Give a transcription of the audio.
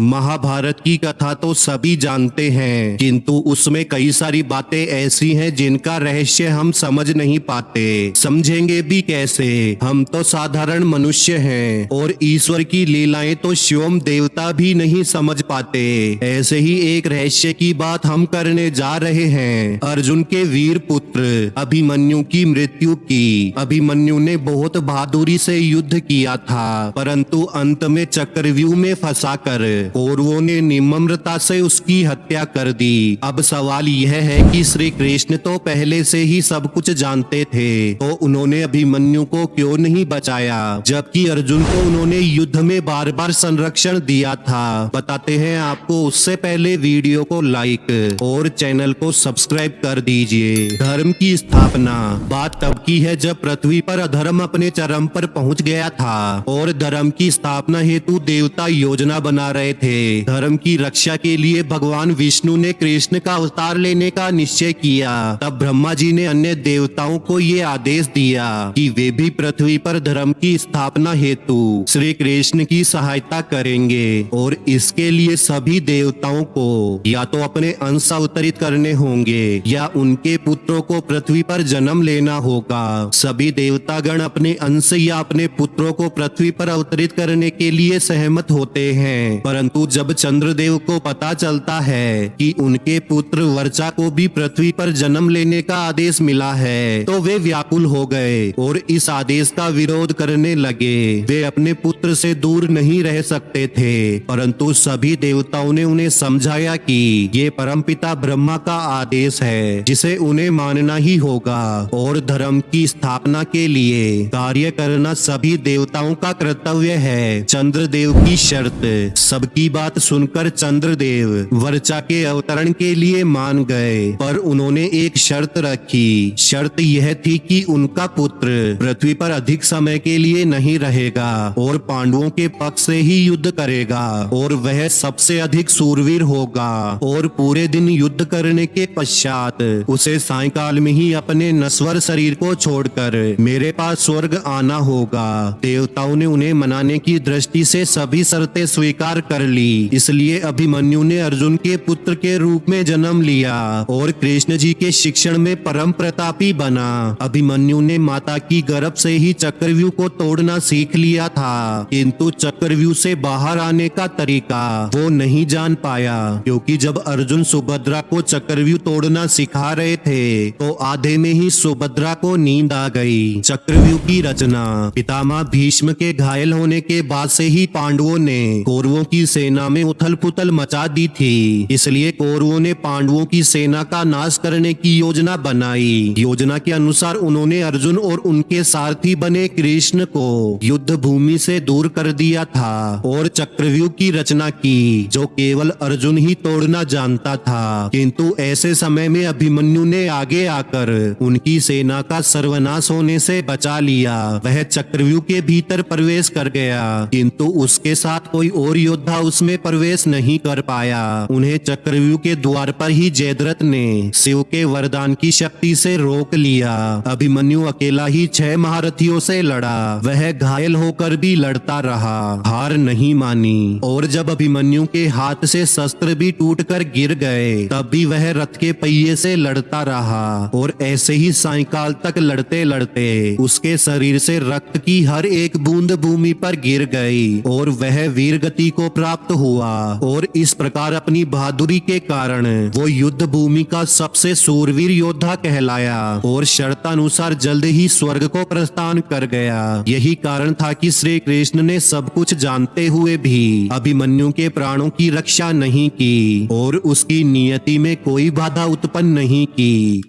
महाभारत की कथा तो सभी जानते हैं, किंतु उसमें कई सारी बातें ऐसी हैं जिनका रहस्य हम समझ नहीं पाते। समझेंगे भी कैसे? हम तो साधारण मनुष्य हैं और ईश्वर की लीलाएं तो स्वयं देवता भी नहीं समझ पाते। ऐसे ही एक रहस्य की बात हम करने जा रहे हैं। अर्जुन के वीर पुत्र अभिमन्यु की मृत्यु की। अभिमन्यु ने बहुत बहादुरी से युद्ध किया था, परंतु अंत में चक्रव्यूह में फंसाकर कौरवों ने निर्ममता से उसकी हत्या कर दी। अब सवाल यह है कि श्री कृष्ण तो पहले से ही सब कुछ जानते थे, तो उन्होंने अभिमन्यु को क्यों नहीं बचाया, जबकि अर्जुन को उन्होंने युद्ध में बार बार संरक्षण दिया था। बताते हैं आपको, उससे पहले वीडियो को लाइक और चैनल को सब्सक्राइब कर दीजिए। धर्म की स्थापना। बात तब की है जब पृथ्वी पर अधर्म अपने चरम पर पहुंच गया था और धर्म की स्थापना हेतु देवता योजना बना रहे थे। धर्म की रक्षा के लिए भगवान विष्णु ने कृष्ण का अवतार लेने का निश्चय किया। तब ब्रह्मा जी ने अन्य देवताओं को ये आदेश दिया कि वे भी पृथ्वी पर धर्म की स्थापना हेतु श्री कृष्ण की सहायता करेंगे और इसके लिए सभी देवताओं को या तो अपने अंश अवतरित करने होंगे या उनके पुत्रों को पृथ्वी पर जन्म लेना होगा। सभी देवतागण अपने अंश या अपने पुत्रों को पृथ्वी पर अवतरित करने के लिए सहमत होते हैं, परंतु जब चंद्रदेव को पता चलता है कि उनके पुत्र वर्चा को भी पृथ्वी पर जन्म लेने का आदेश मिला है, तो वे व्याकुल हो गए और इस आदेश का विरोध करने लगे। वे अपने पुत्र से दूर नहीं रह सकते थे, परंतु सभी देवताओं ने उन्हें समझाया कि ये परमपिता ब्रह्मा का आदेश है, जिसे उन्हें मानना ही होगा और धर्म की स्थापना के लिए कार्य करना सभी देवताओं का कर्तव्य है। चंद्रदेव की शर्त। सबकी बात सुनकर चंद्रदेव वर्चा के अवतरण के लिए मान गए, पर उन्होंने एक शर्त रखी। शर्त यह थी कि उनका पुत्र पृथ्वी पर अधिक समय के लिए नहीं रहेगा और पांडवों के पक्ष से ही युद्ध करेगा और वह सबसे अधिक सूरवीर होगा और पूरे दिन युद्ध करने के पश्चात उसे सायंकाल में ही अपने नश्वर शरीर को छोड़कर मेरे पास स्वर्ग आना होगा। देवताओं ने उन्हें मनाने की दृष्टि से सभी शर्तें स्वीकार कर ली। इसलिए अभिमन्यु ने अर्जुन के पुत्र के रूप में जन्म लिया और कृष्ण जी के शिक्षण में परम प्रतापी बना। अभिमन्यु ने माता की गर्भ से ही चक्रव्यूह को तोड़ना सीख लिया था, किंतु चक्रव्यूह से बाहर आने का तरीका वो नहीं जान पाया, क्योंकि जब अर्जुन सुभद्रा को चक्रव्यूह तोड़ना सिखा रहे थे तो आधे में ही सुभद्रा को नींद आ गई। चक्रव्यूह की रचना। पितामह भीष्म के घायल होने के बाद से ही पांडवों ने कौरवों की सेना में उथल पुथल मचा दी थी, इसलिए कौरवों ने पांडवों की सेना का नाश करने की योजना बनाई। योजना के अनुसार उन्होंने अर्जुन और उनके सारथी बने कृष्ण को युद्ध भूमि से दूर कर दिया था और चक्रव्यूह की रचना की, जो केवल अर्जुन ही तोड़ना जानता था। किंतु ऐसे समय में अभिमन्यु ने आगे आकर उनकी सेना का सर्वनाश होने से बचा लिया। वह चक्रव्यूह के भीतर प्रवेश कर गया, किंतु उसके साथ कोई और योद्धा उसमें प्रवेश नहीं कर पाया। उन्हें चक्रव्यूह के द्वार पर ही जयद्रथ ने शिव के वरदान की शक्ति से रोक लिया। अभिमन्यु अकेला ही 6 महारथियों से लड़ा। वह घायल होकर भी लड़ता रहा, हार नहीं मानी, और जब अभिमन्यु के हाथ से शस्त्र भी टूटकर गिर गए, तब भी वह रथ के पहिए से लड़ता रहा और ऐसे ही सायंकाल तक लड़ते लड़ते उसके शरीर से रक्त की हर एक बूंद भूमि पर गिर गई और वह वीर गति को प्राप्त हुआ और इस प्रकार अपनी बहादुरी के कारण वो युद्ध भूमि का सबसे सूरवीर योद्धा कहलाया और शर्तानुसार जल्द ही स्वर्ग को प्रस्थान कर गया। यही कारण था कि श्री कृष्ण ने सब कुछ जानते हुए भी अभिमन्यु के प्राणों की रक्षा नहीं की और उसकी नियति में कोई बाधा उत्पन्न नहीं की।